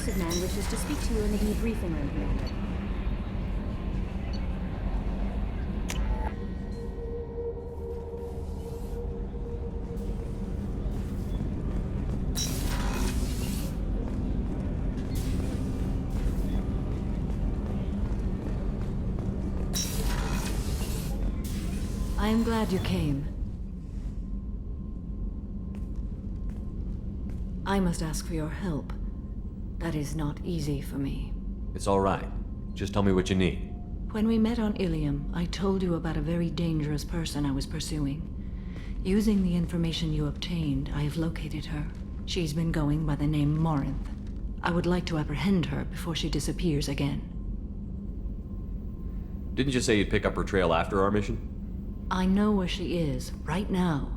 explosive man wishes to speak to you in the debriefing room, Commander. I am glad you came. I must ask for your help. That is not easy for me. It's all right. Just tell me what you need. When we met on Ilium, I told you about a very dangerous person I was pursuing. Using the information you obtained, I have located her. She's been going by the name Morinth. I would like to apprehend her before she disappears again. Didn't you say you'd pick up her trail after our mission? I know where she is, right now.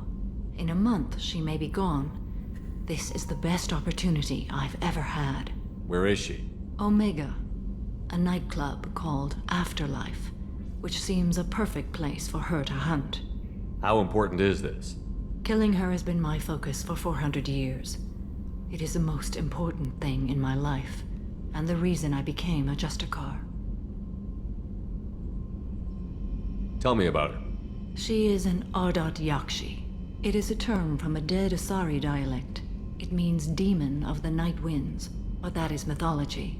In a month, she may be gone. This is the best opportunity I've ever had. Where is she? Omega, a nightclub called Afterlife, which seems a perfect place for her to hunt. How important is this? Killing her has been my focus for 400 years. It is the most important thing in my life, and the reason I became a Justicar. Tell me about her. She is an Ardat Yakshi. It is a term from a dead Asari dialect. It means demon of the night winds, but that is mythology.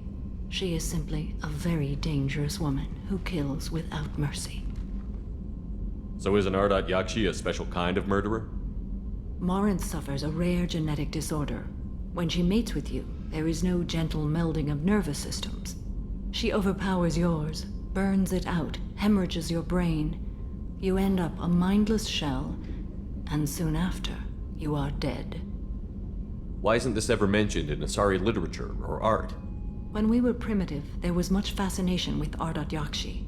She is simply a very dangerous woman who kills without mercy. So is an Ardat Yakshi a special kind of murderer? Morinth suffers a rare genetic disorder. When she mates with you, there is no gentle melding of nervous systems. She overpowers yours, burns it out, hemorrhages your brain. You end up a mindless shell, and soon after, you are dead. Why isn't this ever mentioned in Asari literature or art? When we were primitive, there was much fascination with Ardat Yakshi.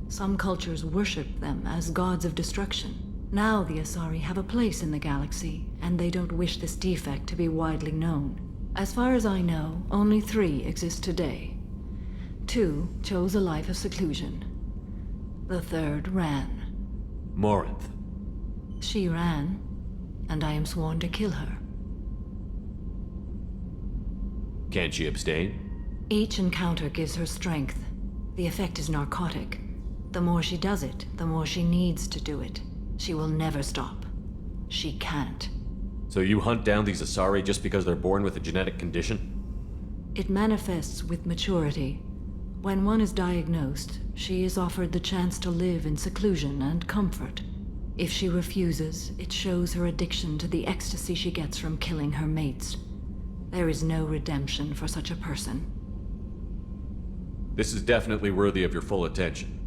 Some cultures worshipped them as gods of destruction. Now the Asari have a place in the galaxy, and they don't wish this defect to be widely known. As far as I know, only 3 exist today. 2 chose a life of seclusion. The 3rd ran. Morinth. She ran, and I am sworn to kill her. Can't she abstain? Each encounter gives her strength. The effect is narcotic. The more she does it, the more she needs to do it. She will never stop. She can't. So you hunt down these Asari just because they're born with a genetic condition? It manifests with maturity. When one is diagnosed, she is offered the chance to live in seclusion and comfort. If she refuses, it shows her addiction to the ecstasy she gets from killing her mates. There is no redemption for such a person. This is definitely worthy of your full attention.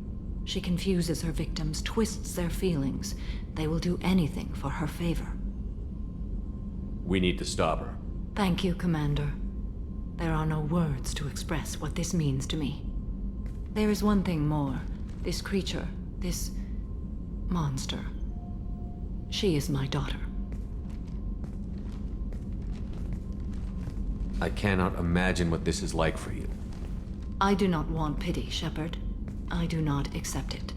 She confuses her victims, twists their feelings. They will do anything for her favor. We need to stop her. Thank you, Commander. There are no words to express what this means to me. There is one thing more. This creature, this monster. She is my daughter. I cannot imagine what this is like for you. I do not want pity, Shepard. I do not accept it.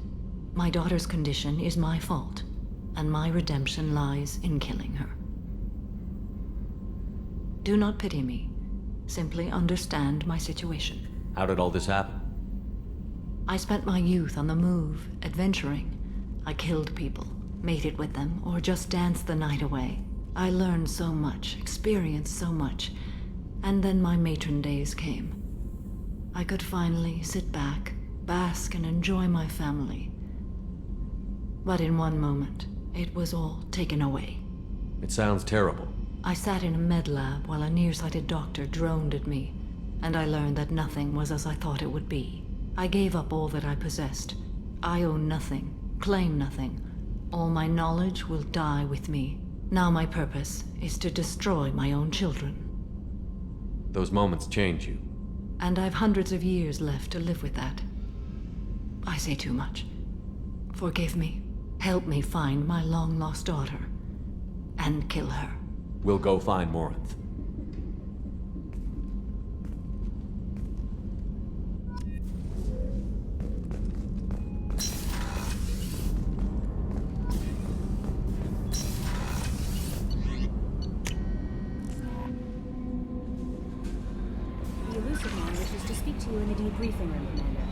My daughter's condition is my fault, and my redemption lies in killing her. Do not pity me. Simply understand my situation. How did all this happen? I spent my youth on the move, adventuring. I killed people, mated with them, or just danced the night away. I learned so much, experienced so much, and then my matron days came. I could finally sit back, bask and enjoy my family. But in one moment, it was all taken away. It sounds terrible. I sat in a med lab while a nearsighted doctor droned at me, and I learned that nothing was as I thought it would be. I gave up all that I possessed. I own nothing, claim nothing. All my knowledge will die with me. Now my purpose is to destroy my own children. Those moments change you. And I've hundreds of years left to live with that. I say too much. Forgive me. Help me find my long-lost daughter. And kill her. We'll go find Morinth. The briefing room, Commander.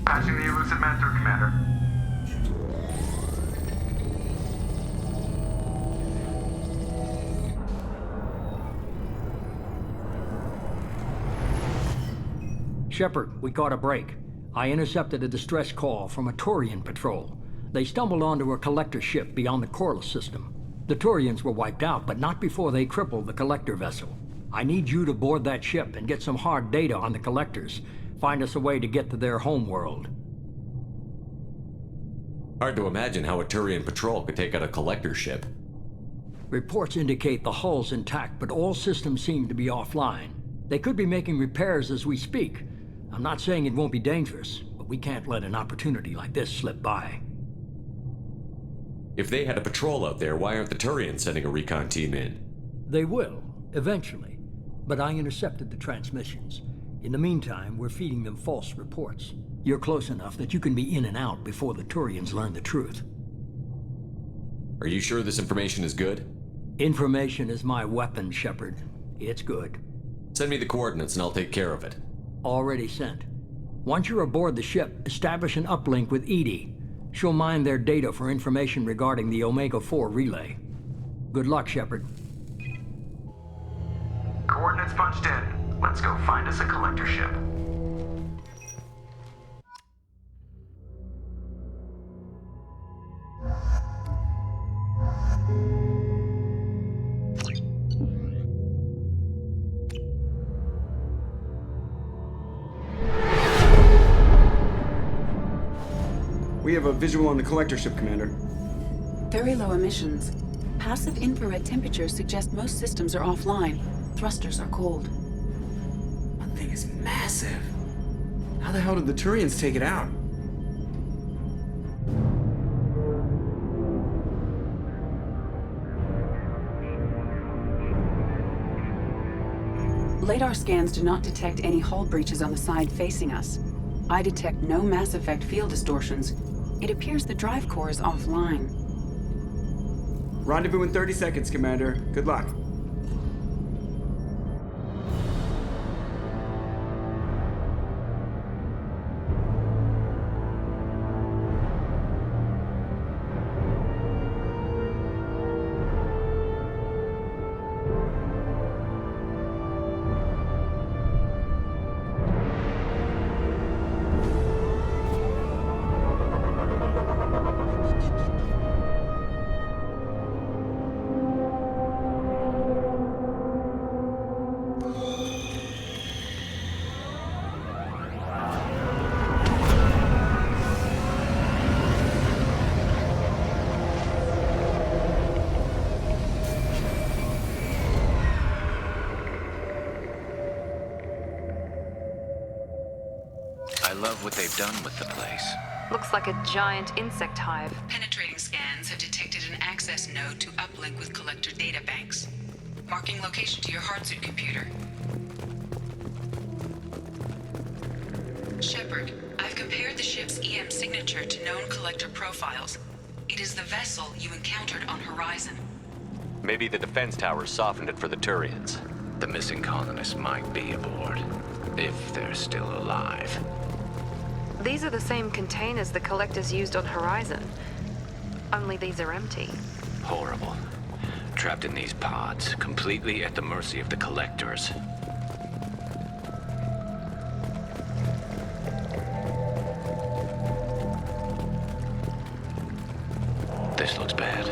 Patching the elusive man through, Commander. Shepard, we caught a break. I intercepted a distress call from a Turian patrol. They stumbled onto a collector ship beyond the Corliss system. The Turians were wiped out, but not before they crippled the collector vessel. I need you to board that ship and get some hard data on the collectors. Find us a way to get to their homeworld. Hard to imagine how a Turian patrol could take out a collector ship. Reports indicate the hull's intact, but all systems seem to be offline. They could be making repairs as we speak. I'm not saying it won't be dangerous, but we can't let an opportunity like this slip by. If they had a patrol out there, why aren't the Turians sending a recon team in? They will, eventually. But I intercepted the transmissions. In the meantime, we're feeding them false reports. You're close enough that you can be in and out before the Turians learn the truth. Are you sure this information is good? Information is my weapon, Shepard. It's good. Send me the coordinates and I'll take care of it. Already sent. Once you're aboard the ship, establish an uplink with Edie. She'll mine their data for information regarding the Omega-4 relay. Good luck, Shepard. Coordinates punched in. Let's go find us a collector ship. We have a visual on the collector ship, Commander. Very low emissions. Passive infrared temperatures suggest most systems are offline. Thrusters are cold. That thing is massive. How the hell did the Turians take it out? Radar scans do not detect any hull breaches on the side facing us. I detect no mass effect field distortions. It appears the drive core is offline. Rendezvous in 30 seconds, Commander. Good luck. I love what they've done with the place. Looks like a giant insect hive. Penetrating scans have detected an access node to uplink with collector data banks. Marking location to your hardsuit computer. Shepard, I've compared the ship's EM signature to known collector profiles. It is the vessel you encountered on Horizon. Maybe the defense towers softened it for the Turians. The missing colonists might be aboard, if they're still alive. These are the same containers the collectors used on Horizon. Only these are empty. Horrible. trapped in these pods, completely at the mercy of the collectors. This looks bad.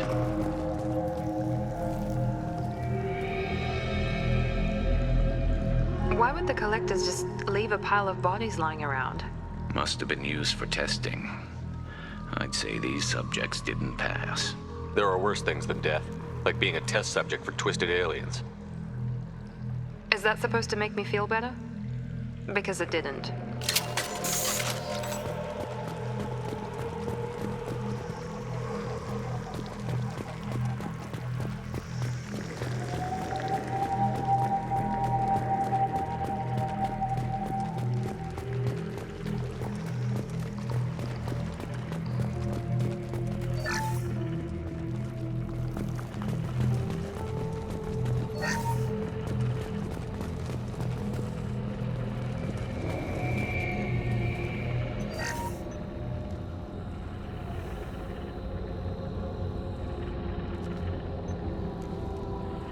Why would the collectors just leave a pile of bodies lying around? Must have been used for testing. I'd say these subjects didn't pass. There are worse things than death, like being a test subject for twisted aliens. Is that supposed to make me feel better? Because it didn't.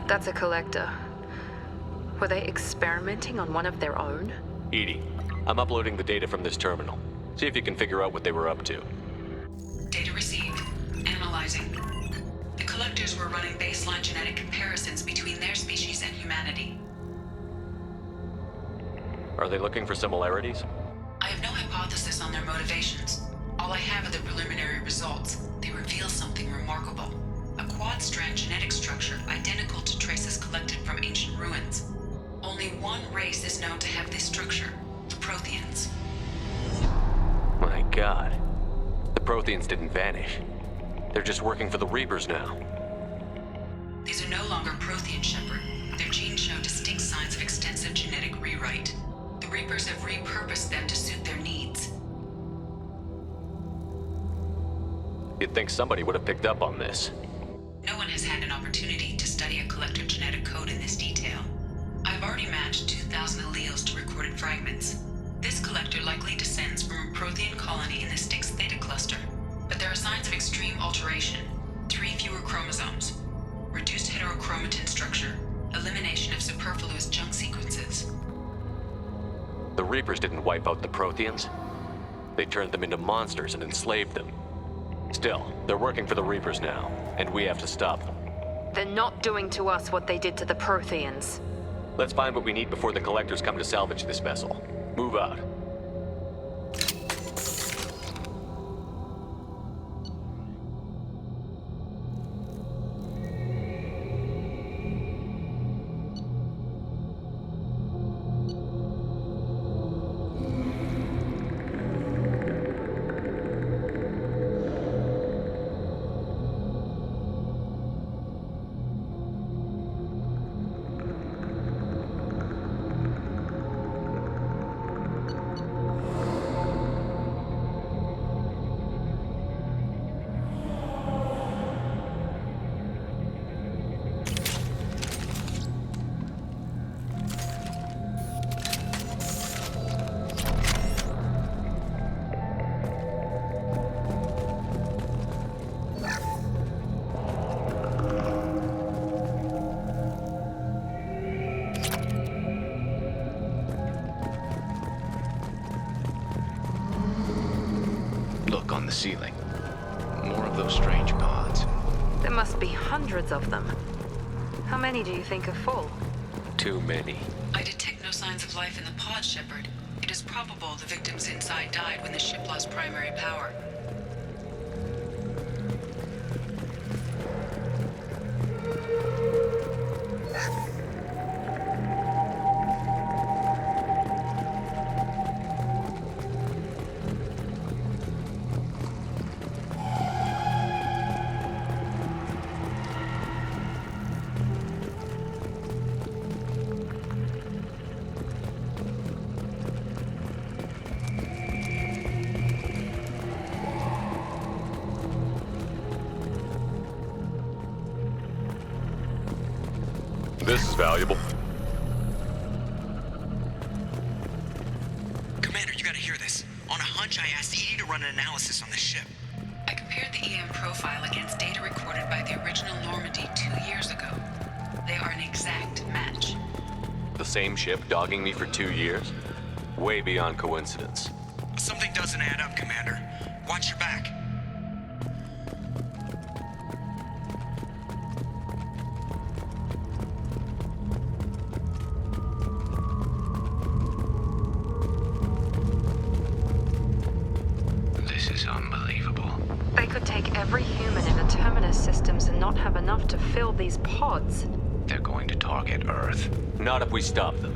That's a collector. Were they experimenting on one of their own? Edie, I'm uploading the data from this terminal. See if you can figure out what they were up to. Data received. Analyzing. The collectors were running baseline genetic comparisons between their species and humanity. Are they looking for similarities? I have no hypothesis on their motivations. All I have are the preliminary results. They reveal something remarkable. A quad-strand genetic structure identical to traces collected from ancient ruins. Only one race is known to have this structure, the Protheans. My God. The Protheans didn't vanish. They're just working for the Reapers now. These are no longer Prothean, Shepard. Their genes show distinct signs of extensive genetic rewrite. The Reapers have repurposed them to suit their needs. You'd think somebody would have picked up on this. No one has had an opportunity to study a collector genetic code in this detail. I've already matched 2,000 alleles to recorded fragments. This collector likely descends from a Prothean colony in the Styx Theta cluster. But there are signs of extreme alteration. 3 fewer chromosomes. Reduced heterochromatin structure. Elimination of superfluous junk sequences. The Reapers didn't wipe out the Protheans. They turned them into monsters and enslaved them. Still, they're working for the Reapers now, and we have to stop them. They're not doing to us what they did to the Protheans. Let's find what we need before the Collectors come to salvage this vessel. Move out. Look on the ceiling. More of those strange pods. There must be hundreds of them. How many do you think are full? Too many. I detect no signs of life in the pod, Shepard. It is probable the victims inside died when the ship lost primary power. This is valuable. Commander, you gotta hear this. On a hunch, I asked Edie to run an analysis on this ship. I compared compared the EM profile against data recorded by the original Normandy 2 years ago. They are an exact match. The same ship dogging me for 2 years? Way beyond coincidence. Something doesn't add up, Commander. Watch your back. This is unbelievable. They could take every human in the Terminus systems and not have enough to fill these pods. They're going to target Earth. Not if we stop them.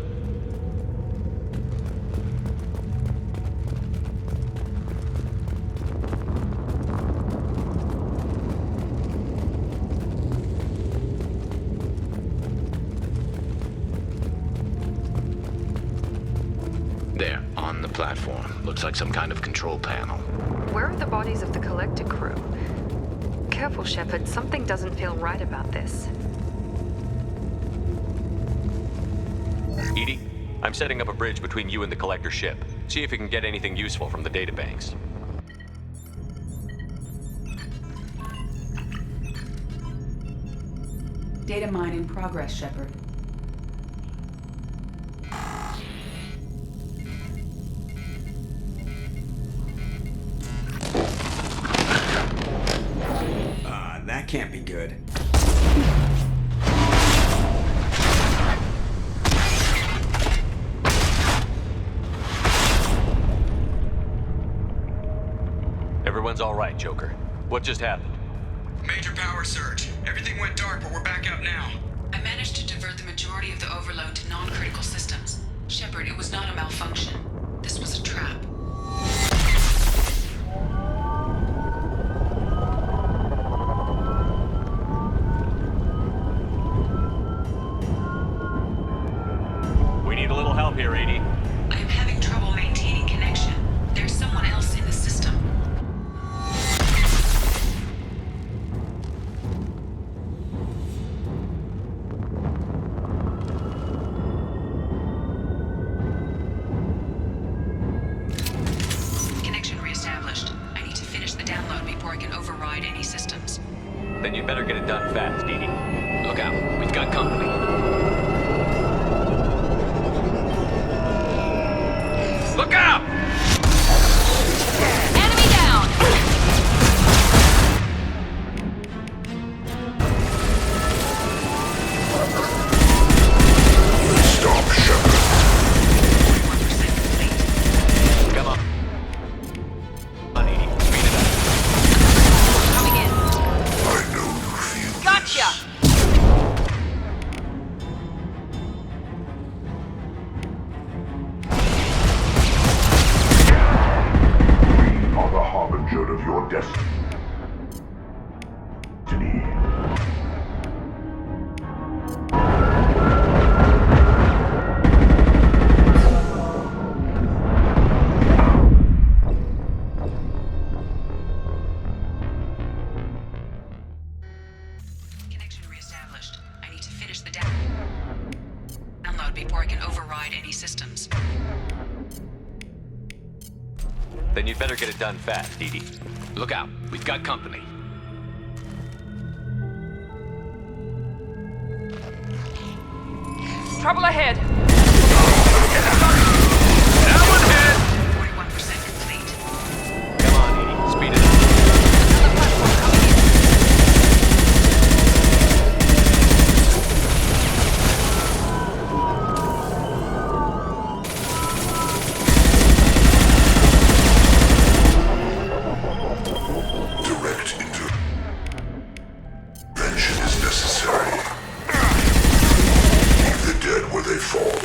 There, on the platform. Looks like some kind of control panel. Where are the bodies of the Collector crew? Careful, Shepard. Something doesn't feel right about this. Edie, I'm setting up a bridge between you and the Collector ship. See if you can get anything useful from the databanks. Data mine in progress, Shepard. That can't be good. Everyone's all right, Joker. What just happened? Major power surge. Everything went dark, but we're back up now. I managed to divert the majority of the overload to non-critical systems. Shepard, it was not a malfunction. This was a trap. We need a little help here, Edie. I am having trouble maintaining connection. There's someone else in the system. Connection reestablished. I need to finish the download before I can override any systems. Then you better get it done fast, Edie. Look out, we've got company. Look out! Enemy down! Stop, Shepard. 41% complete. Come on. Come on, Edie. Speed it up. Coming in. I know you feel Gotcha! We are the harbinger of your destiny. Connection reestablished. I need to finish the download before I can override any systems. Then you'd better get it done fast, Edie. Look out, we've got company. Trouble ahead. 41% complete. Come on, Edie. Speed it up. Direct intervention is necessary. Leave the dead where they fall.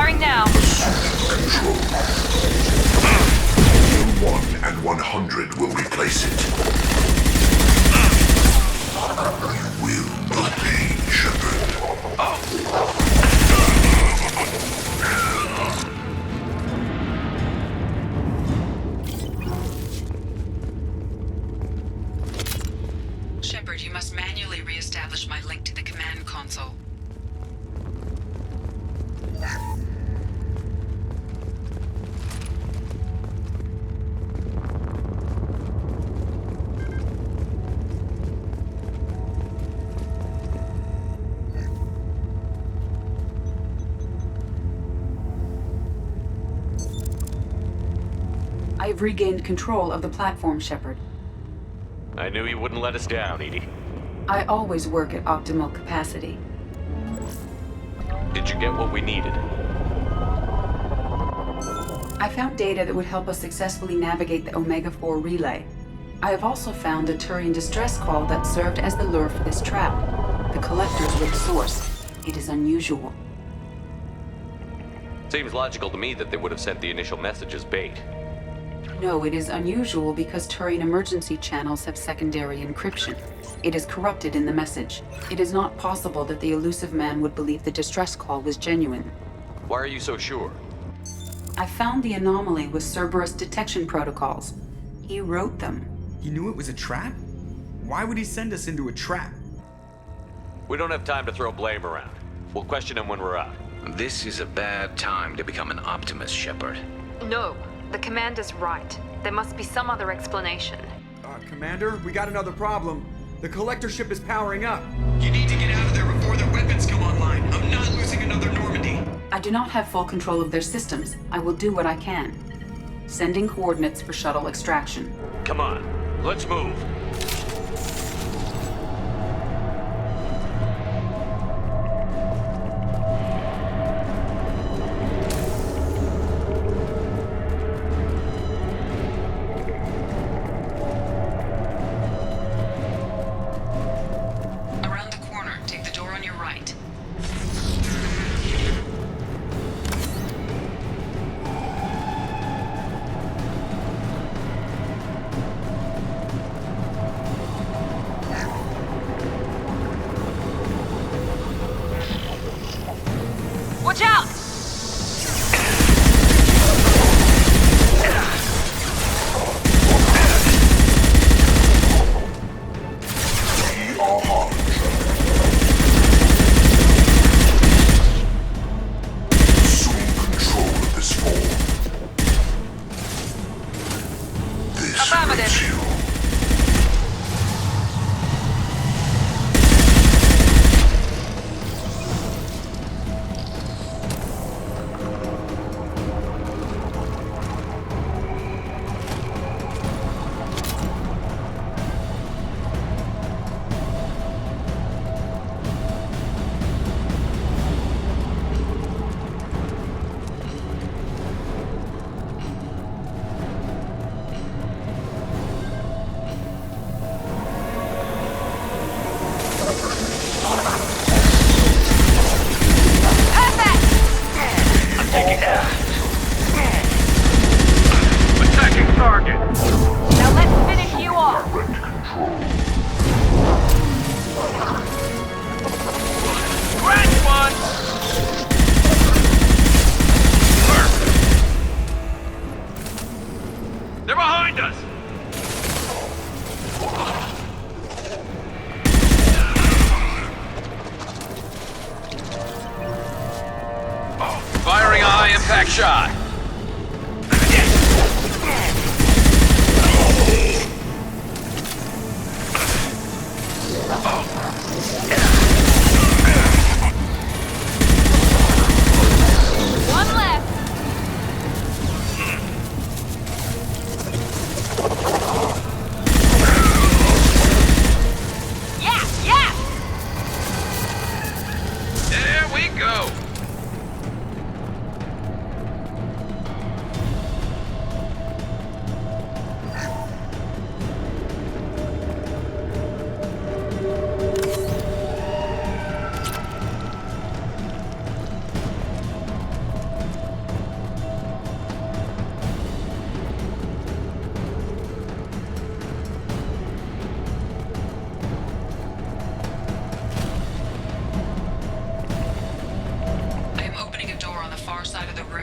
Firing now. Control. 1 and 100 will replace it. You will not pain, Shepard. Shepard, you must manually re-establish my link to the command console. I've regained control of the platform, Shepard. I knew you wouldn't let us down, Edie. I always work at optimal capacity. Did you get what we needed? I found data that would help us successfully navigate the Omega-4 relay. I have also found a Turian distress call that served as the lure for this trap. The collectors were the source. It is unusual. Seems logical to me that they would have sent the initial message as bait. No, it is unusual because Turian emergency channels have secondary encryption. It is corrupted in the message. It is not possible that the elusive man would believe the distress call was genuine. Why are you so sure? I found the anomaly with Cerberus detection protocols. He wrote them. He knew it was a trap? Why would he send us into a trap? We don't have time to throw blame around. We'll question him when we're out. This is a bad time to become an optimist, Shepard. No, the commander's right. There must be some other explanation. Commander, we got another problem. The collector ship is powering up. You need to get out of there before their weapons come online. I'm not losing another Normandy. I do not have full control of their systems. I will do what I can. Sending coordinates for shuttle extraction. Come on, let's move. Around the corner, take the door on your right. Watch out! Assume control of this form. This Affirmative. hurts you. Attacking target! Now let's finish you off! Direct control. Scratch one! They're behind us! Firing a high-impact shot. One left! Yeah, yeah! There we go! the room.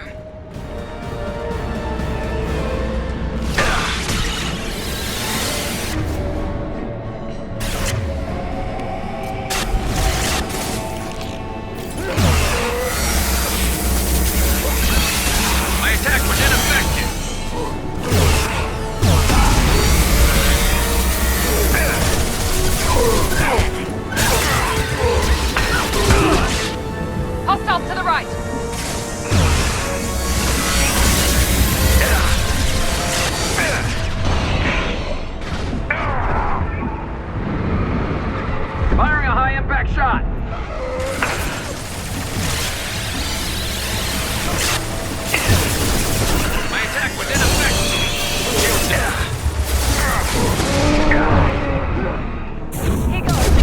My attack was ineffective. Hostiles to the right! Firing a high-impact shot. My attack was ineffective. Here goes!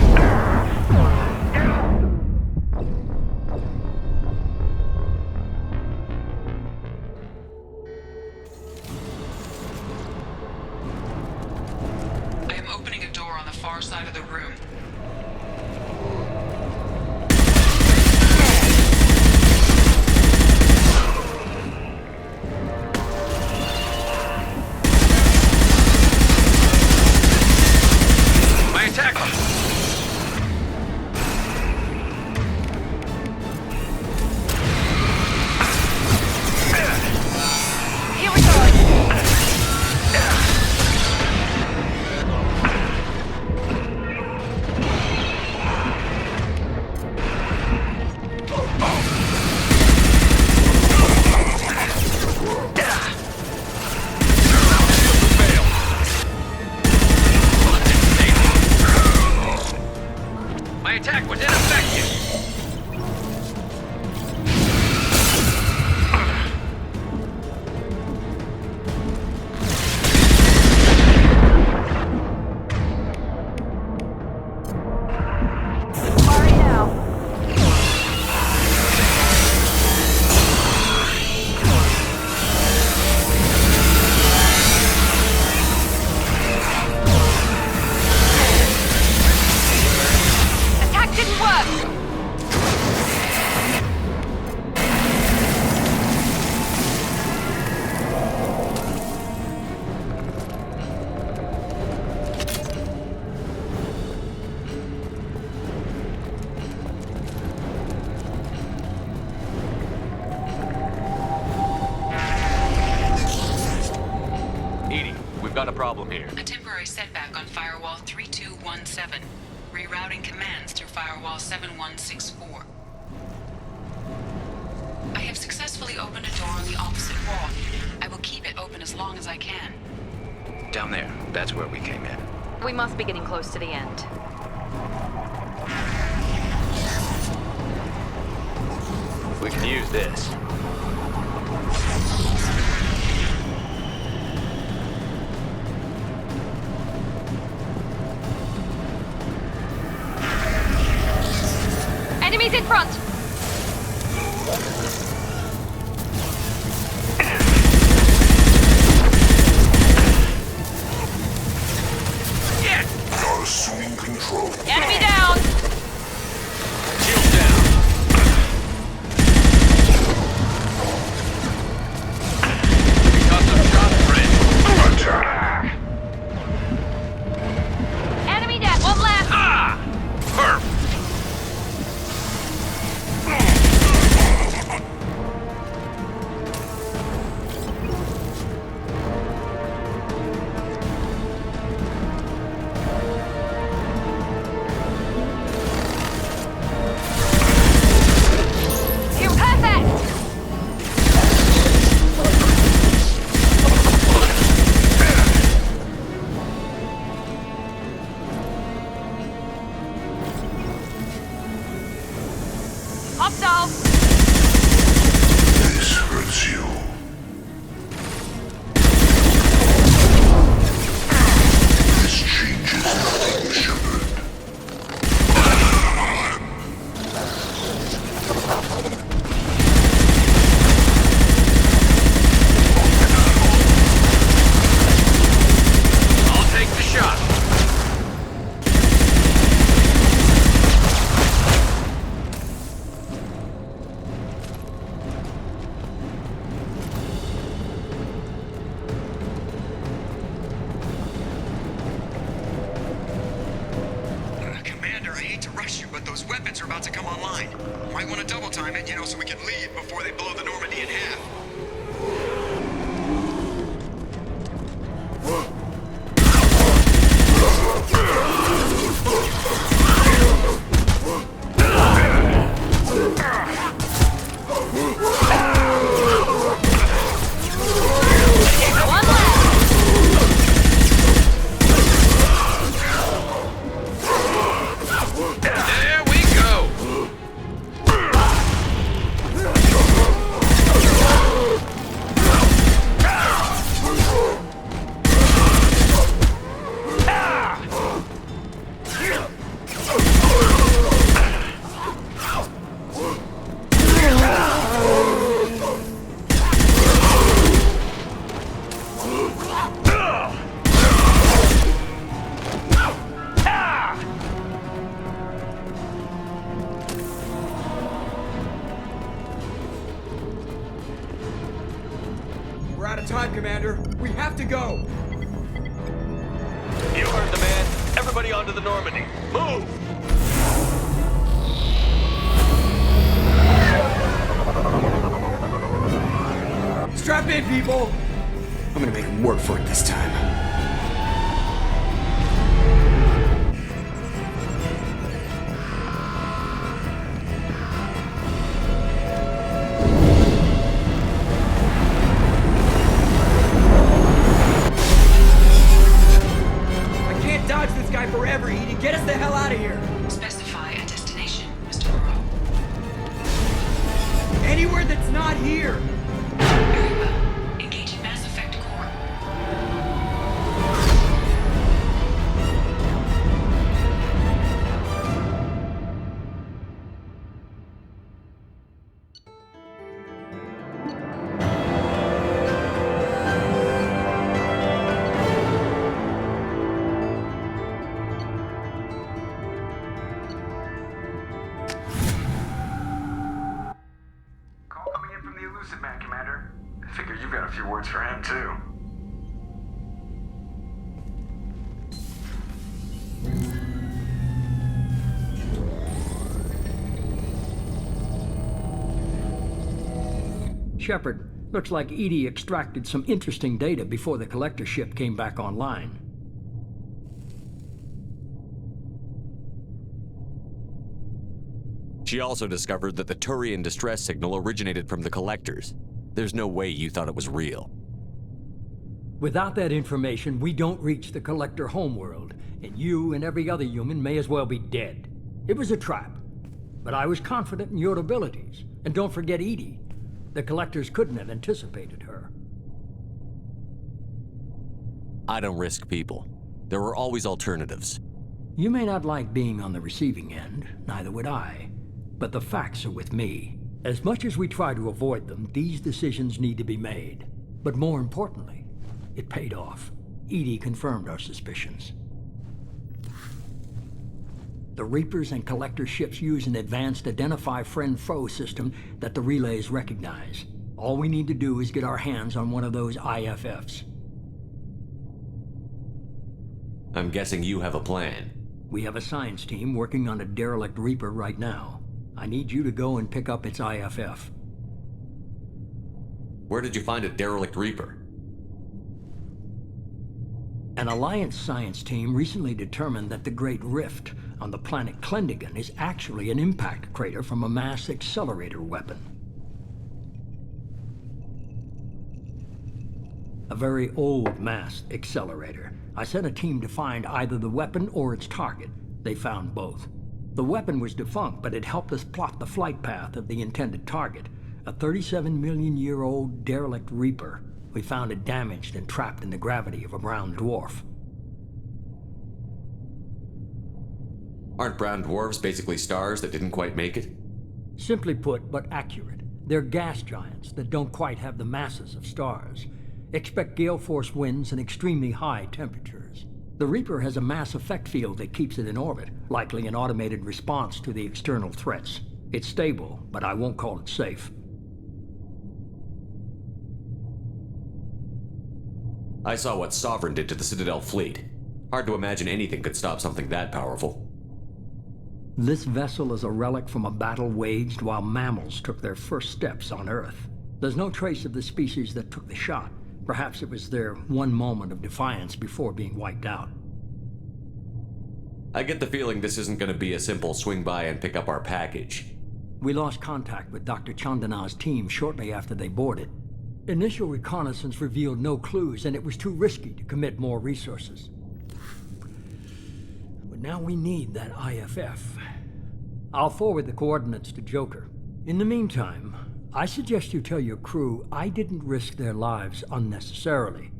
I am opening a door on the far side of the room. My attack. Here we go! My attack was ineffective. Hurry now! Attack didn't work! Edie, we've got a problem here. A temporary setback on Firewall 3217. Rerouting commands through Firewall 7164. I have successfully opened a door on the opposite wall. I will keep it open as long as I can. Down there. That's where we came in. We must be getting close to the end. We can use this. Enemies in front! You're assuming control. Enemy down! Shield down. Because of shot friend. Attack! Enemy down! One left! Ah! Perf! Those weapons are about to come online. Might want to double time it, so we can leave before they blow the Normandy in half. There we go! We're out of time, Commander. We have to go. You heard the man. Everybody onto the Normandy. Move! Strap in, people. I'm gonna make him work for it this time. I can't dodge this guy forever, Edie. Get us the hell out of here. Specify a destination, Mr. Moreau. Anywhere that's not here. Very well. Engaging Mass Effect Core. Call coming in from the Elusive Man, Commander. I figure you've got a few words for him, too. Shepard, looks like Edie extracted some interesting data before the collector ship came back online. She also discovered that the Turian distress signal originated from the collectors. There's no way you thought it was real. Without that information, we don't reach the collector homeworld, and you and every other human may as well be dead. It was a trap, but I was confident in your abilities. And don't forget Edie. The collectors couldn't have anticipated her. I don't risk people. There were always alternatives. You may not like being on the receiving end, neither would I. But the facts are with me. As much as we try to avoid them, these decisions need to be made. But more importantly, it paid off. Edie confirmed our suspicions. The Reapers and Collector ships use an advanced identify friend-foe system that the relays recognize. All we need to do is get our hands on one of those IFFs. I'm guessing you have a plan. We have a science team working on a Derelict Reaper right now. I need you to go and pick up its IFF. Where did you find a Derelict Reaper? An Alliance science team recently determined that the Great Rift on the planet Klendigan is actually an impact crater from a mass accelerator weapon. A very old mass accelerator. I sent a team to find either the weapon or its target. They found both. The weapon was defunct, but it helped us plot the flight path of the intended target, a 37-million-year-old Derelict Reaper. We found it damaged and trapped in the gravity of a brown dwarf. Aren't brown dwarfs basically stars that didn't quite make it? Simply put, but accurate. They're gas giants that don't quite have the masses of stars. Expect gale force winds and extremely high temperatures. The Reaper has a mass effect field that keeps it in orbit, likely an automated response to the external threats. It's stable, but I won't call it safe. I saw what Sovereign did to the Citadel fleet. Hard to imagine anything could stop something that powerful. This vessel is a relic from a battle waged while mammals took their first steps on Earth. There's no trace of the species that took the shot. Perhaps it was their one moment of defiance before being wiped out. I get the feeling this isn't going to be a simple swing by and pick up our package. We lost contact with Dr. Chandana's team shortly after they boarded. Initial reconnaissance revealed no clues, and it was too risky to commit more resources. But now we need that IFF. I'll forward the coordinates to Joker. In the meantime, I suggest you tell your crew I didn't risk their lives unnecessarily.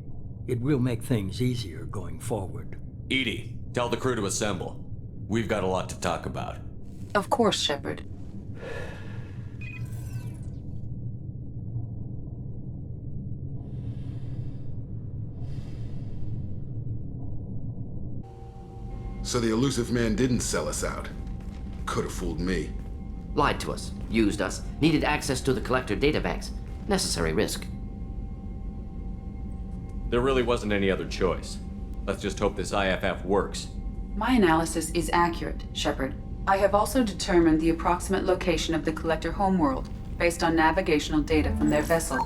It will make things easier going forward. Edie, tell the crew to assemble. We've got a lot to talk about. Of course, Shepard. So the elusive man didn't sell us out. Could have fooled me. Lied to us, used us, needed access to the Collector databanks. Necessary risk. There really wasn't any other choice. Let's just hope this IFF works. My analysis is accurate, Shepard. I have also determined the approximate location of the Collector homeworld, based on navigational data from their vessel.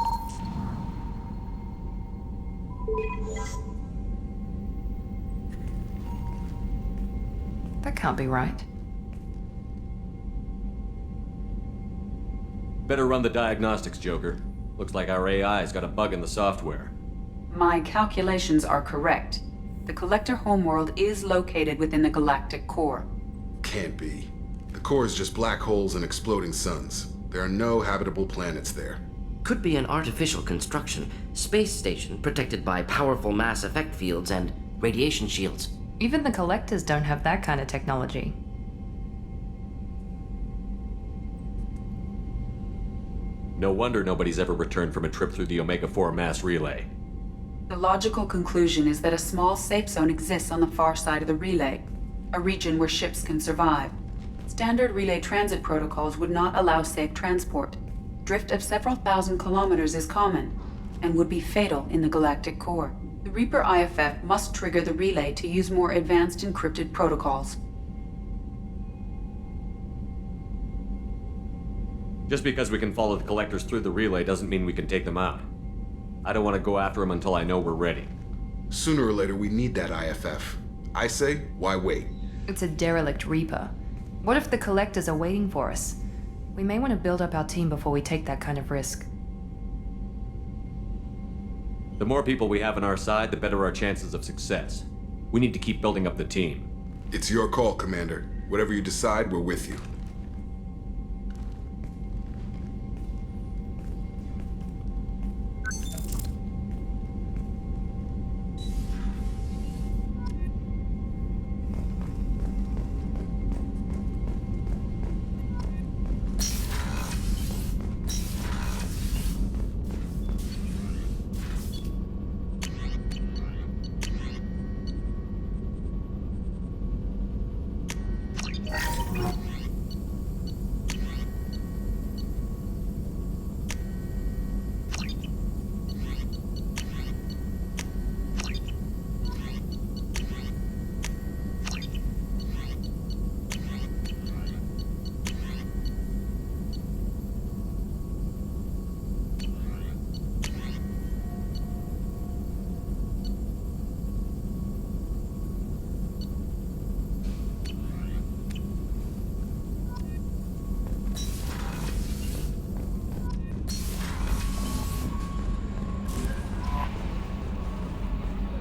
That can't be right. Better run the diagnostics, Joker. Looks like our AI's got a bug in the software. My calculations are correct. The Collector homeworld is located within the galactic core. Can't be. The core is just black holes and exploding suns. There are no habitable planets there. Could be an artificial construction, space station protected by powerful mass effect fields and radiation shields. Even the Collectors don't have that kind of technology. No wonder nobody's ever returned from a trip through the Omega-4 mass relay. The logical conclusion is that a small safe zone exists on the far side of the relay, a region where ships can survive. Standard relay transit protocols would not allow safe transport. Drift of several thousand kilometers is common, and would be fatal in the galactic core. The Reaper IFF must trigger the relay to use more advanced encrypted protocols. Just because we can follow the Collectors through the relay doesn't mean we can take them out. I don't want to go after them until I know we're ready. Sooner or later, we need that IFF. I say, why wait? It's a derelict Reaper. What if the Collectors are waiting for us? We may want to build up our team before we take that kind of risk. The more people we have on our side, the better our chances of success. We need to keep building up the team. It's your call, Commander. Whatever you decide, we're with you.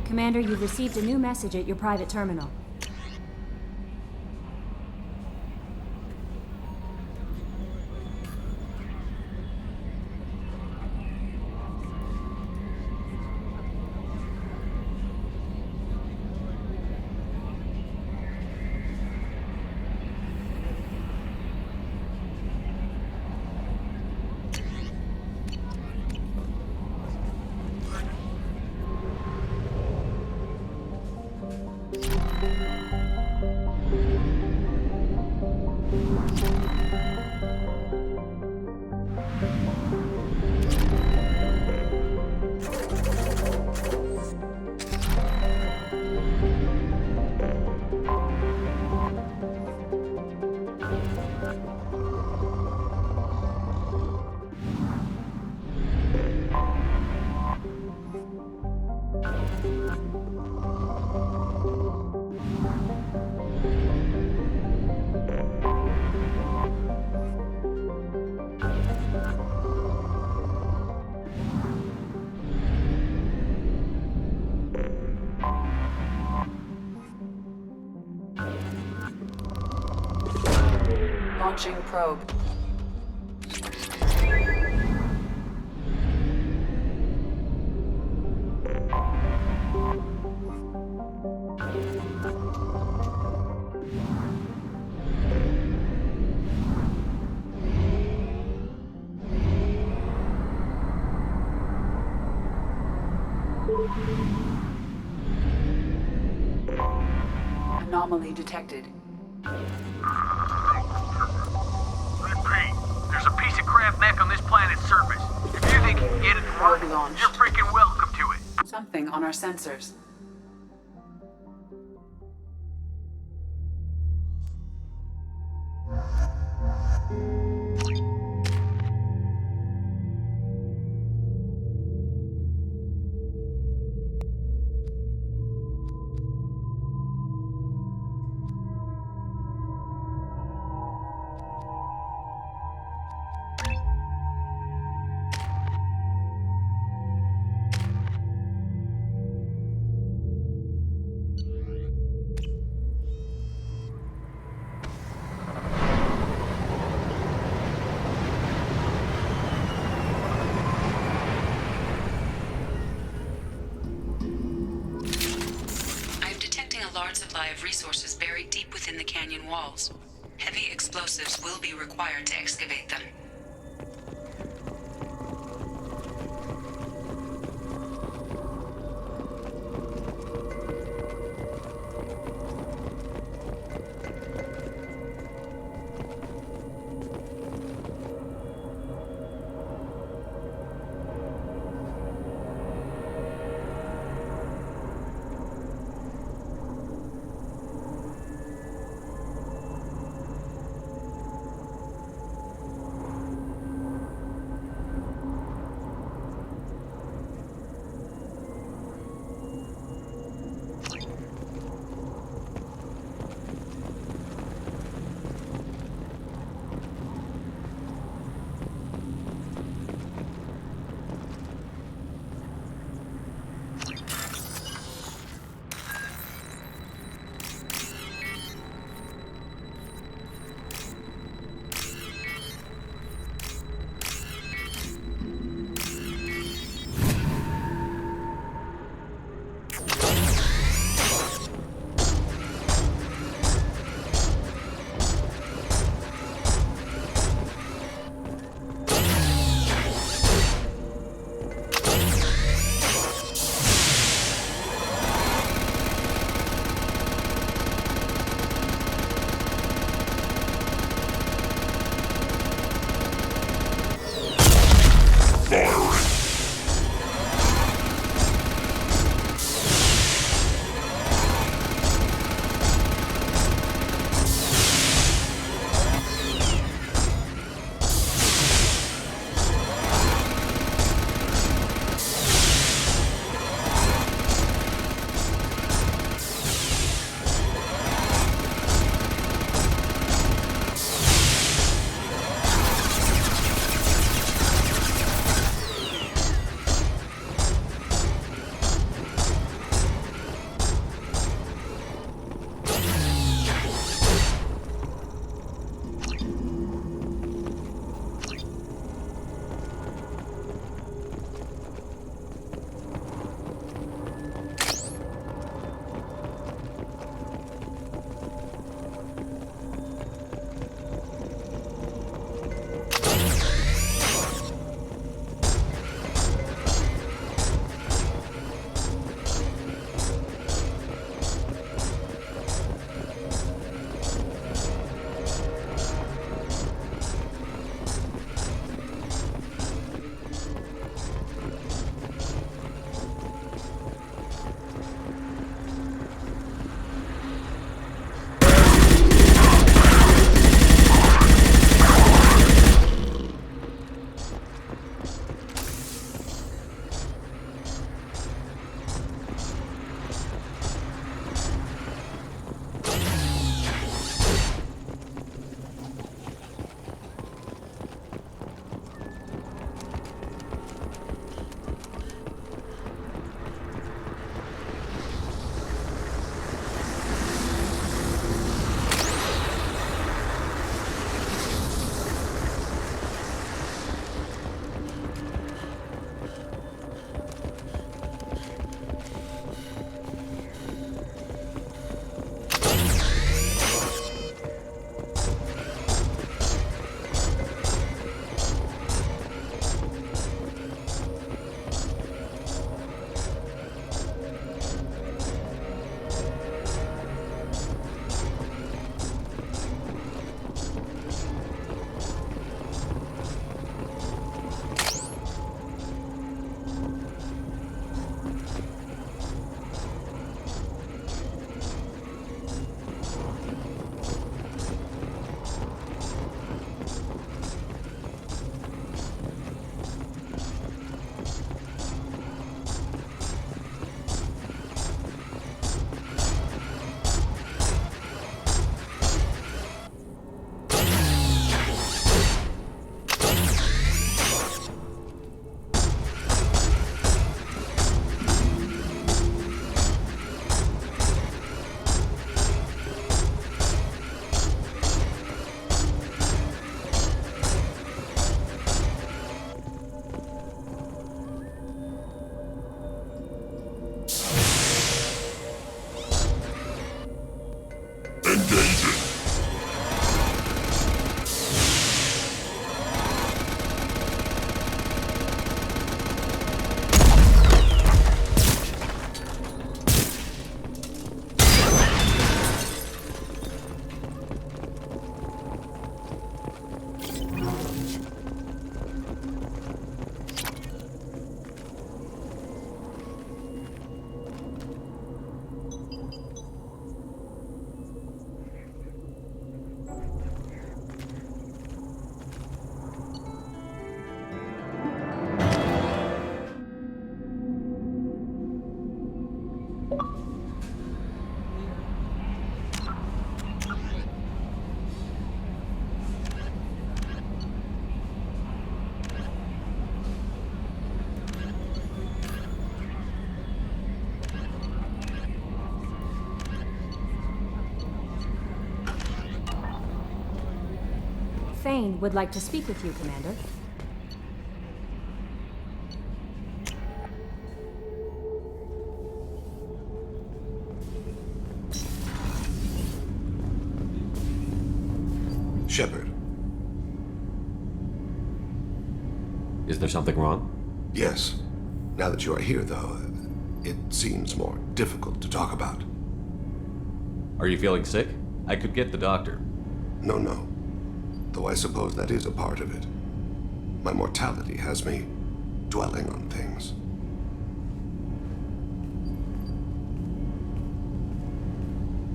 Commander, you've received a new message at your private terminal. Launching probe. Anomaly detected. Pete, there's a piece of crap mech on this planet's surface. If you think you can get it to work, you're freaking welcome to it. Something on our sensors. Large supply of resources buried deep within the canyon walls. Heavy explosives will be required to excavate them. Thane would like to speak with you, Commander. Shepard. Is there something wrong? Yes. Now that you are here, though, it seems more difficult to talk about. Are you feeling sick? I could get the doctor. No. Though I suppose that is a part of it. My mortality has me dwelling on things.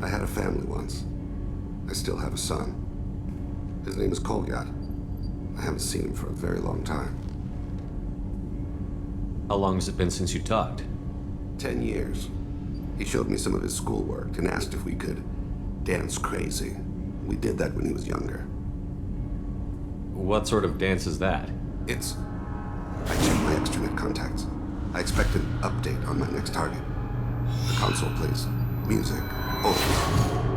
I had a family once. I still have a son. His name is Kolyat. I haven't seen him for a very long time. How long has it been since you talked? 10 years. He showed me some of his schoolwork and asked if we could dance crazy. We did that when he was younger. What sort of dance is that? I checked my extranet contacts. I expect an update on my next target. The console plays music, old,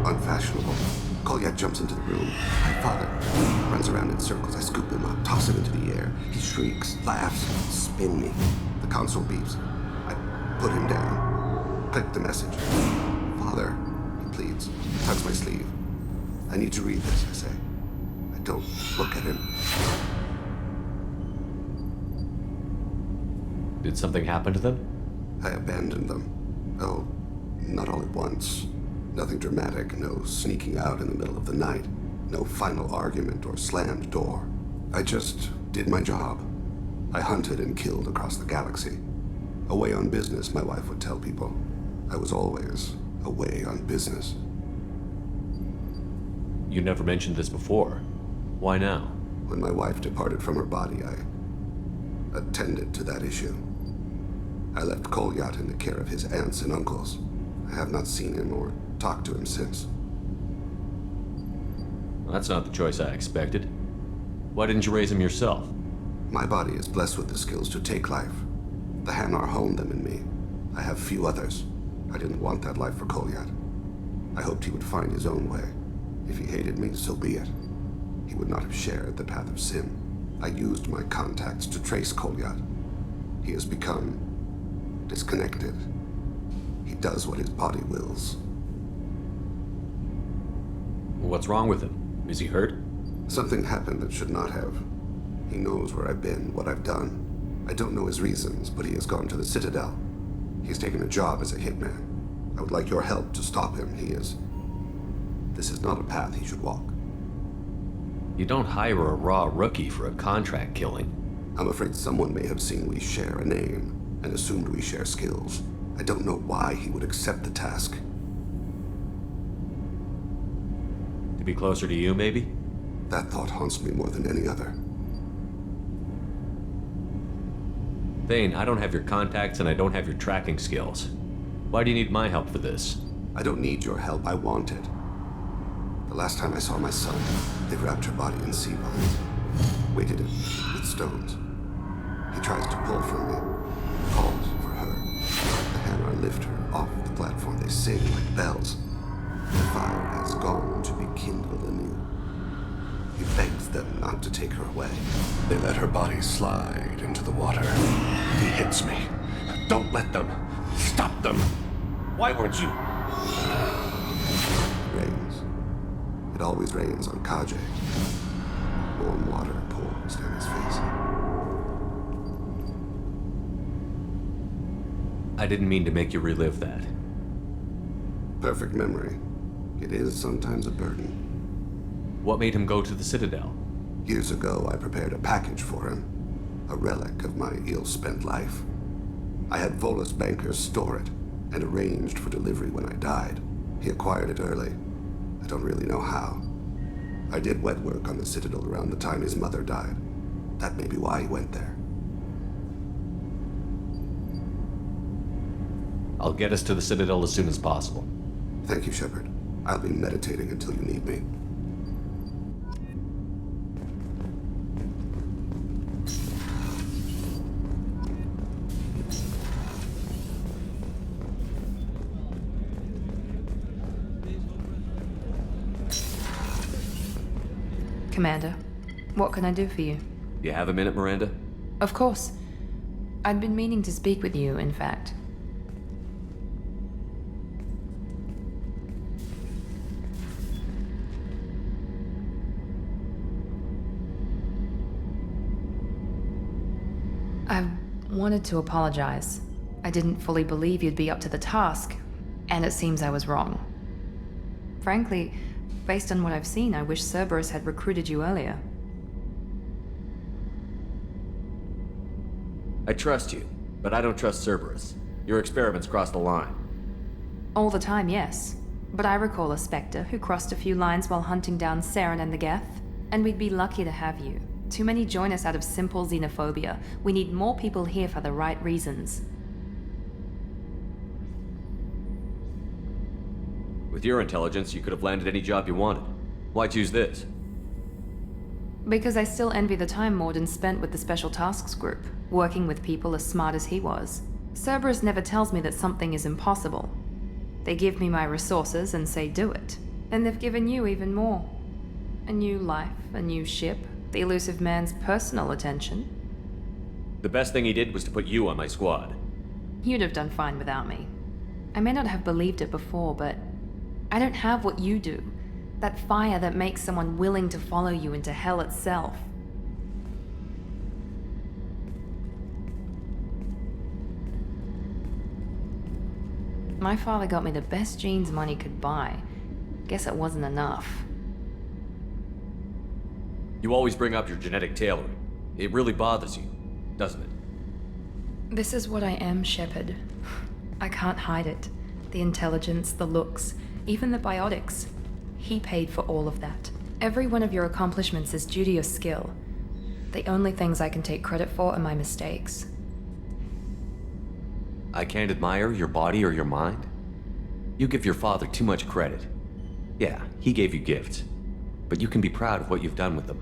unfashionable. Kolyat jumps into the room. My father runs around in circles. I scoop him up, toss him into the air. He shrieks, laughs, spin me. The console beeps. I put him down. Click the message. Father, he pleads, tugs my sleeve. I need to read this, I say. I don't look at him. Did something happen to them? I abandoned them. Oh, not all at once. Nothing dramatic, no sneaking out in the middle of the night, no final argument or slammed door. I just did my job. I hunted and killed across the galaxy. Away on business, my wife would tell people. I was always away on business. You never mentioned this before. Why now? When my wife departed from her body, I attended to that issue. I left Kolyat in the care of his aunts and uncles. I have not seen him or talked to him since. Well, that's not the choice I expected. Why didn't you raise him yourself? My body is blessed with the skills to take life. The Hanar honed them in me. I have few others. I didn't want that life for Kolyat. I hoped he would find his own way. If he hated me, so be it. He would not have shared the path of sin. I used my contacts to trace Kolyat. He has become disconnected. He does what his body wills. What's wrong with him? Is he hurt? Something happened that should not have. He knows where I've been, what I've done. I don't know his reasons, but he has gone to the Citadel. He's taken a job as a hitman. I would like your help to stop him. This is not a path he should walk. You don't hire a raw rookie for a contract killing. I'm afraid someone may have seen we share a name and assumed we share skills. I don't know why he would accept the task. To be closer to you, maybe? That thought haunts me more than any other. Thane, I don't have your contacts and I don't have your tracking skills. Why do you need my help for this? I don't need your help. I want it. The last time I saw my son, they wrapped her body in sea vines, weighted it with stones. He tries to pull from me, calls for her. The Hanar lift her off the platform. They sing like bells. The fire has gone to be kindled anew. He begs them not to take her away. They let her body slide into the water. He hits me. Don't let them. Stop them. Why weren't you? Rains. It always rains on Kajay. Warm water pours down his face. I didn't mean to make you relive that. Perfect memory. It is sometimes a burden. What made him go to the Citadel? Years ago, I prepared a package for him. A relic of my ill-spent life. I had Volus bankers store it and arranged for delivery when I died. He acquired it early. I don't really know how. I did wet work on the Citadel around the time his mother died. That may be why he went there. I'll get us to the Citadel as soon as possible. Thank you, Shepard. I'll be meditating until you need me. Commander, What can I do for you? You have a minute, Miranda? Of course. I'd been meaning to speak with you, in fact. I wanted to apologize. I didn't fully believe you'd be up to the task, and it seems I was wrong. Frankly, based on what I've seen, I wish Cerberus had recruited you earlier. I trust you, but I don't trust Cerberus. Your experiments crossed the line. All the time, yes. But I recall a Spectre who crossed a few lines while hunting down Saren and the Geth, and we'd be lucky to have you. Too many join us out of simple xenophobia. We need more people here for the right reasons. With your intelligence, you could have landed any job you wanted. Why choose this? Because I still envy the time Morden spent with the Special Tasks Group, working with people as smart as he was. Cerberus never tells me that something is impossible. They give me my resources and say do it. And they've given you even more. A new life, a new ship, the elusive man's personal attention. The best thing he did was to put you on my squad. You'd have done fine without me. I may not have believed it before, but I don't have what you do. That fire that makes someone willing to follow you into hell itself. My father got me the best genes money could buy. Guess it wasn't enough. You always bring up your genetic tailoring. It really bothers you, doesn't it? This is what I am, Shepard. I can't hide it. The intelligence, the looks, even the biotics. He paid for all of that. Every one of your accomplishments is due to your skill. The only things I can take credit for are my mistakes. I can't admire your body or your mind? You give your father too much credit. Yeah, he gave you gifts, but you can be proud of what you've done with them.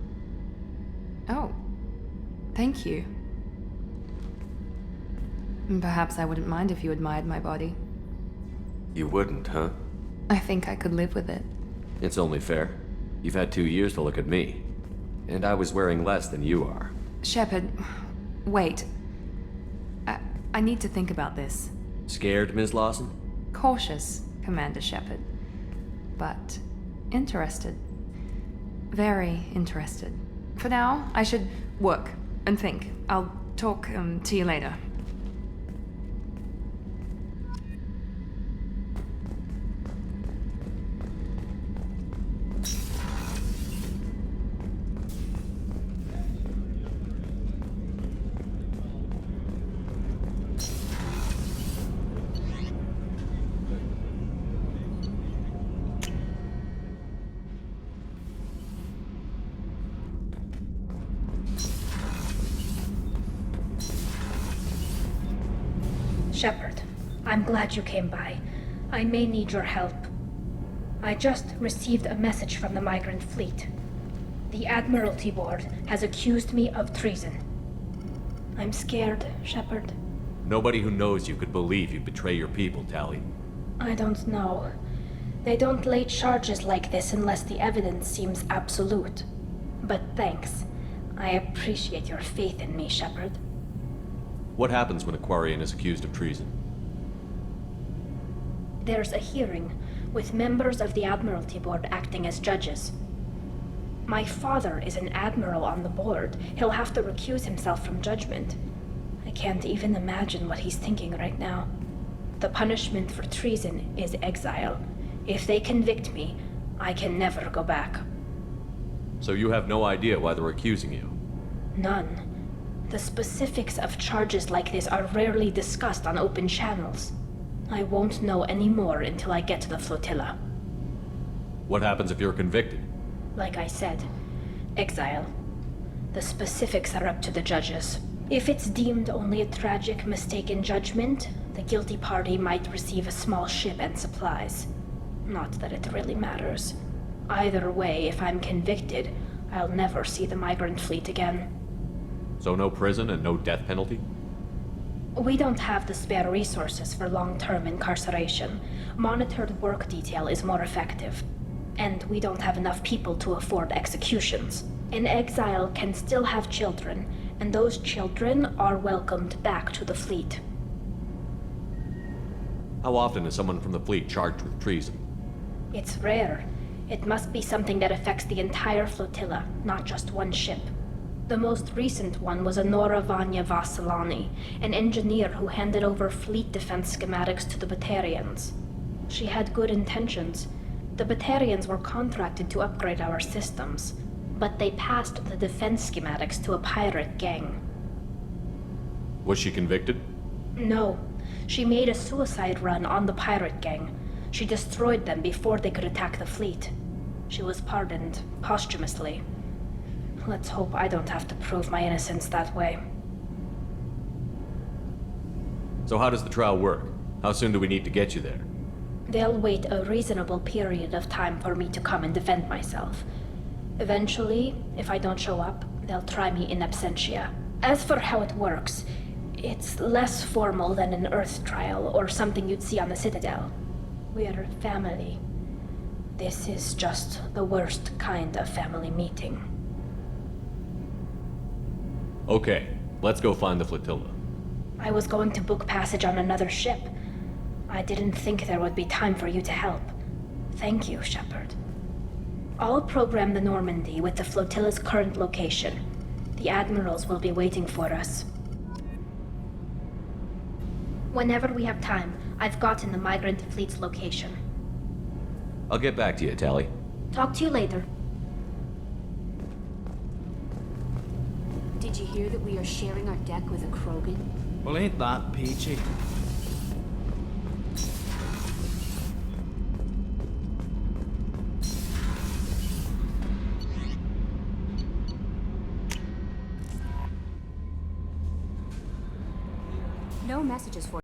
Oh, thank you. Perhaps I wouldn't mind if you admired my body. You wouldn't, huh? I think I could live with it. It's only fair. You've had 2 years to look at me. And I was wearing less than you are. Shepard, wait. I need to think about this. Scared, Ms. Lawson? Cautious, Commander Shepard. But interested. Very interested. For now, I should work and think. I'll talk to you later. Shepard, I'm glad you came by. I may need your help. I just received a message from the migrant fleet. The Admiralty Board has accused me of treason. I'm scared, Shepard. Nobody who knows you could believe you'd betray your people, Tally. I don't know. They don't lay charges like this unless the evidence seems absolute. But thanks. I appreciate your faith in me, Shepard. What happens when a Quarian is accused of treason? There's a hearing, with members of the Admiralty Board acting as judges. My father is an admiral on the board. He'll have to recuse himself from judgment. I can't even imagine what he's thinking right now. The punishment for treason is exile. If they convict me, I can never go back. So you have no idea why they're accusing you? None. The specifics of charges like this are rarely discussed on open channels. I won't know any more until I get to the flotilla. What happens if you're convicted? Like I said, exile. The specifics are up to the judges. If it's deemed only a tragic mistake in judgment, the guilty party might receive a small ship and supplies. Not that it really matters. Either way, if I'm convicted, I'll never see the migrant fleet again. So no prison and no death penalty? We don't have the spare resources for long-term incarceration. Monitored work detail is more effective. And we don't have enough people to afford executions. An exile can still have children, and those children are welcomed back to the fleet. How often is someone from the fleet charged with treason? It's rare. It must be something that affects the entire flotilla, not just one ship. The most recent one was Anora Vanya Vassilani, an engineer who handed over fleet defense schematics to the Batarians. She had good intentions. The Batarians were contracted to upgrade our systems, but they passed the defense schematics to a pirate gang. Was she convicted? No. She made a suicide run on the pirate gang. She destroyed them before they could attack the fleet. She was pardoned, posthumously. Let's hope I don't have to prove my innocence that way. So how does the trial work? How soon do we need to get you there? They'll wait a reasonable period of time for me to come and defend myself. Eventually, if I don't show up, they'll try me in absentia. As for how it works, it's less formal than an Earth trial or something you'd see on the Citadel. We're family. This is just the worst kind of family meeting. Okay, let's go find the flotilla. I was going to book passage on another ship. I didn't think there would be time for you to help. Thank you, Shepard. I'll program the Normandy with the flotilla's current location. The admirals will be waiting for us. Whenever we have time, I've gotten the migrant fleet's location. I'll get back to you, Tally. Talk to you later. Did you hear that we are sharing our deck with a Krogan? Well, ain't that peachy? No messages for